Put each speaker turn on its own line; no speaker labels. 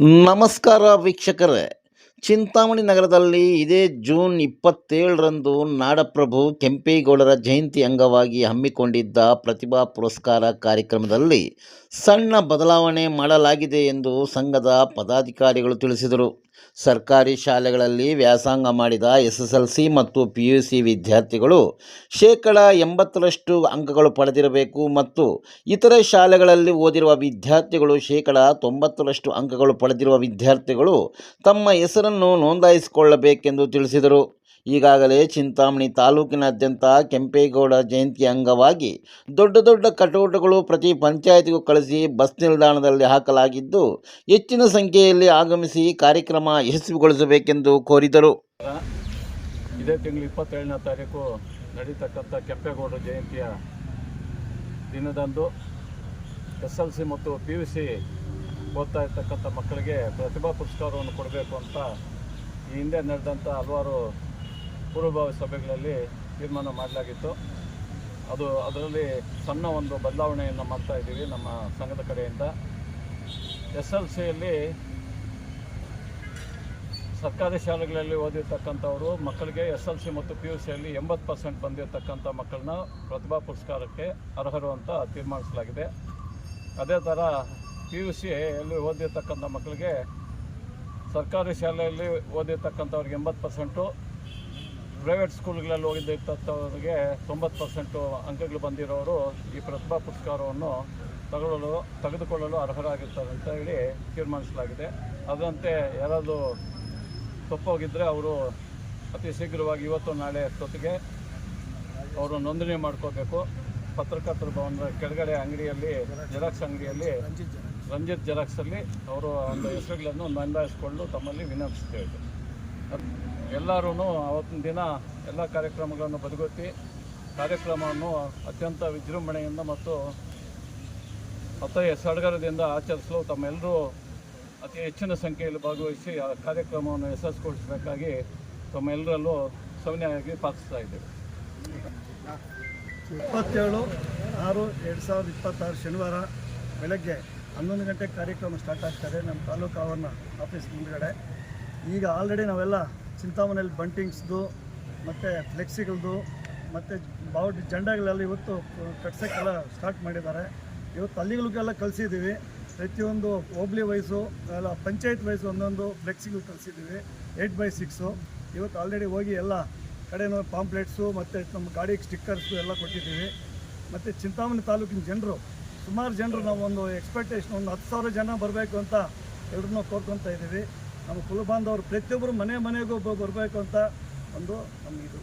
ನಮಸ್ಕಾರ ವೀಕ್ಷಕರೇ. ಚಿಂತಾಮಣಿ ನಗರದಲ್ಲಿ ಇದೇ ಜೂನ್ 27ರಂದು ನಾಡಪ್ರಭು ಕೆಂಪೇಗೌಡರ ಜಯಂತಿ ಅಂಗವಾಗಿ ಹಮ್ಮಿಕೊಂಡಿದ್ದ ಪ್ರತಿಭಾ ಪುರಸ್ಕಾರ ಕಾರ್ಯಕ್ರಮದಲ್ಲಿ ಸಣ್ಣ ಬದಲಾವಣೆ ಮಾಡಲಾಗಿದೆ ಎಂದು ಸಂಘದ ಪದಾಧಿಕಾರಿಗಳು ತಿಳಿಸಿದರು. ಸರ್ಕಾರಿ ಶಾಲೆಗಳಲ್ಲಿ ವ್ಯಾಸಂಗ ಮಾಡಿದ SSLC ಮತ್ತು PUC ವಿದ್ಯಾರ್ಥಿಗಳು ಶೇಕಡ 80ರಷ್ಟು ಅಂಕಗಳು ಪಡೆದಿರಬೇಕು ಮತ್ತು ಇತರೆ ಶಾಲೆಗಳಲ್ಲಿ ಓದಿರುವ ವಿದ್ಯಾರ್ಥಿಗಳು ಶೇಕಡ 90ರಷ್ಟು ಅಂಕಗಳು ಪಡೆದಿರುವ ವಿದ್ಯಾರ್ಥಿಗಳು ತಮ್ಮ ಹೆಸರನ್ನು ನೋಂದಾಯಿಸಿಕೊಳ್ಳಬೇಕೆಂದು ತಿಳಿಸಿದರು. ಈಗಾಗಲೇ ಚಿಂತಾಮಣಿ ತಾಲೂಕಿನಾದ್ಯಂತ ಕೆಂಪೇಗೌಡ ಜಯಂತಿ ಅಂಗವಾಗಿ ದೊಡ್ಡ ಕಟೌಟ್ಗಳು ಪ್ರತಿ ಪಂಚಾಯತಿಗೂ ಕಳಿಸಿ ಬಸ್ ನಿಲ್ದಾಣದಲ್ಲಿ ಹಾಕಲಾಗಿದ್ದು, ಹೆಚ್ಚಿನ ಸಂಖ್ಯೆಯಲ್ಲಿ ಆಗಮಿಸಿ ಕಾರ್ಯಕ್ರಮ ಯಶಸ್ವಿಗೊಳಿಸಬೇಕೆಂದು ಕೋರಿದರು.
ಇದೇ ತಿಂಗಳು 27ನೇ ತಾರೀಕು ನಡೀತಕ್ಕಂಥ ಕೆಂಪೇಗೌಡ ಜಯಂತಿಯ ದಿನದಂದು SSLC ಮತ್ತು PUC ಓದ್ತಾ ಇರ್ತಕ್ಕಂಥ ಮಕ್ಕಳಿಗೆ ಪ್ರತಿಭಾ ಪುರಸ್ಕಾರವನ್ನು ಕೊಡಬೇಕು ಅಂತ ಈ ಹಿಂದೆ ನಡೆದಂಥ ಹಲವಾರು ಪೂರ್ವಭಾವಿ ಸಭೆಗಳಲ್ಲಿ ತೀರ್ಮಾನ ಮಾಡಲಾಗಿತ್ತು. ಅದರಲ್ಲಿ ಸಣ್ಣ ಒಂದು ಬದಲಾವಣೆಯನ್ನು ಮಾಡ್ತಾ ಇದ್ದೀವಿ ನಮ್ಮ ಸಂಘದ ಕಡೆಯಿಂದ. SSLCಯಲ್ಲಿ ಸರ್ಕಾರಿ ಶಾಲೆಗಳಲ್ಲಿ ಓದಿರ್ತಕ್ಕಂಥವರು ಮಕ್ಕಳಿಗೆ SSLC ಮತ್ತು PUCಯಲ್ಲಿ 80% ಬಂದಿರತಕ್ಕಂಥ ಮಕ್ಕಳನ್ನ ಪ್ರತಿಭಾ ಪುರಸ್ಕಾರಕ್ಕೆ ಅರ್ಹರು ಅಂತ ತೀರ್ಮಾನಿಸಲಾಗಿದೆ. ಅದೇ ಥರ PUCಯಲ್ಲಿ ಓದಿರ್ತಕ್ಕಂಥ ಮಕ್ಕಳಿಗೆ ಸರ್ಕಾರಿ ಶಾಲೆಯಲ್ಲಿ ಓದಿರ್ತಕ್ಕಂಥವ್ರಿಗೆ 80%, ಪ್ರೈವೇಟ್ ಸ್ಕೂಲ್ಗಳಲ್ಲಿ ಓದಿರ್ತಕ್ಕಂಥವ್ರಿಗೆ 90% ಅಂಕಗಳು ಬಂದಿರೋರು ಈ ಪ್ರತಿಭಾ ಪುರಸ್ಕಾರವನ್ನು ತೆಗೆದುಕೊಳ್ಳಲು ಅರ್ಹರಾಗಿರ್ತಾರೆ ಅಂತ ಹೇಳಿ ತೀರ್ಮಾನಿಸಲಾಗಿದೆ. ಅದರಂತೆ ಯಾರಾದರೂ ತಪ್ಪೋಗಿದ್ದರೆ ಅವರು ಅತಿ ಶೀಘ್ರವಾಗಿ ಇವತ್ತು ನಾಳೆ ಅಷ್ಟೊತ್ತಿಗೆ ಅವರು ನೋಂದಣಿ ಮಾಡ್ಕೋಬೇಕು. ಪತ್ರಕರ್ತರ ಭವನದ ಕೆಳಗಡೆ ಅಂಗಡಿಯಲ್ಲಿ, ಜೆರಾಕ್ಸ್ ಅಂಗಡಿಯಲ್ಲಿ ರಂಜಿತ್ ಜೆರಾಕ್ಸಲ್ಲಿ ಅವರು ಒಂದು ಹೆಸರುಗಳನ್ನು ನೋಂದಾಯಿಸಿಕೊಂಡು ತಮ್ಮಲ್ಲಿ ವಿನಂತಿಸ್ತೇವೆ. ಎಲ್ಲರೂ ಆವತ್ತಿನ ದಿನ ಎಲ್ಲ ಕಾರ್ಯಕ್ರಮಗಳನ್ನು ಬದಿಗೊತ್ತಿ ಕಾರ್ಯಕ್ರಮವನ್ನು ಅತ್ಯಂತ ವಿಜೃಂಭಣೆಯಿಂದ ಮತ್ತು ಸಡಗರದಿಂದ ಆಚರಿಸಲು ತಮ್ಮೆಲ್ಲರೂ ಅತಿ ಹೆಚ್ಚಿನ ಸಂಖ್ಯೆಯಲ್ಲಿ ಭಾಗವಹಿಸಿ ಆ ಕಾರ್ಯಕ್ರಮವನ್ನು ಯಶಸ್ವಿಗೊಳಿಸಬೇಕಾಗಿ ತಮ್ಮೆಲ್ಲರಲ್ಲೂ ಸವಿನಯವಾಗಿ ಪ್ರಾರ್ಥಿಸ್ತಾ ಇದ್ದೇವೆ.
27/6/2026 ಶನಿವಾರ ಬೆಳಗ್ಗೆ 11 ಗಂಟೆಗೆ ಕಾರ್ಯಕ್ರಮ ಸ್ಟಾರ್ಟ್ ಆಗ್ತಾರೆ ನಮ್ಮ ತಾಲೂಕು ಆವರಣ ಆಫೀಸ್ ಮುಂದುಗಡೆ. ಈಗ ಆಲ್ರೆಡಿ ನಾವೆಲ್ಲ ಚಿಂತಾಮಣಿಯಲ್ಲಿ ಬಂಟಿಂಗ್ಸ್ದು ಮತ್ತು ಫ್ಲೆಕ್ಸಿಗಳದ್ದು ಮತ್ತು ಬಾವುಟ ಜೆಂಡಾಗಳೆಲ್ಲ ಇವತ್ತು ಕಟ್ಸೋಕ್ಕೆಲ್ಲ ಸ್ಟಾರ್ಟ್ ಮಾಡಿದ್ದಾರೆ. ಇವತ್ತು ಅಲ್ಲಿಗಳಿಗೆಲ್ಲ ಕಳಿಸಿದ್ದೀವಿ. ಪ್ರತಿಯೊಂದು ಹೋಬ್ಳಿ ವಯಸ್ಸು ಎಲ್ಲ ಪಂಚಾಯತ್ ವಯಸ್ಸು ಒಂದೊಂದು ಫ್ಲೆಕ್ಸಿಗಳು ಕಳಿಸಿದ್ದೀವಿ 8x6. ಇವತ್ತು ಆಲ್ರೆಡಿ ಹೋಗಿ ಎಲ್ಲ ಕಡೆನೂ ಪಾಂಪ್ಲೆಟ್ಸು ಮತ್ತು ನಮ್ಮ ಗಾಡಿಗೆ ಸ್ಟಿಕ್ಕರ್ಸು ಎಲ್ಲ ಕೊಟ್ಟಿದ್ದೀವಿ. ಮತ್ತು ಚಿಂತಾಮಣಿ ತಾಲೂಕಿನ ಜನರು ಸುಮಾರು ಜನರು ನಾವು ಒಂದು ಎಕ್ಸ್ಪೆಕ್ಟೇಷನ್ ಒಂದು 10,000 ಜನ ಬರಬೇಕು ಅಂತ ಎಲ್ಲರೂ ಕೋರ್ಕೊತಾ ಇದ್ದೀವಿ. ನಮ್ಮ ಕುಲಬಾಂಧವರು ಪ್ರತಿಯೊಬ್ಬರು ಮನೆಗೂ ಬರಬೇಕು ಅಂತ ಒಂದು ನಮಗಿದು.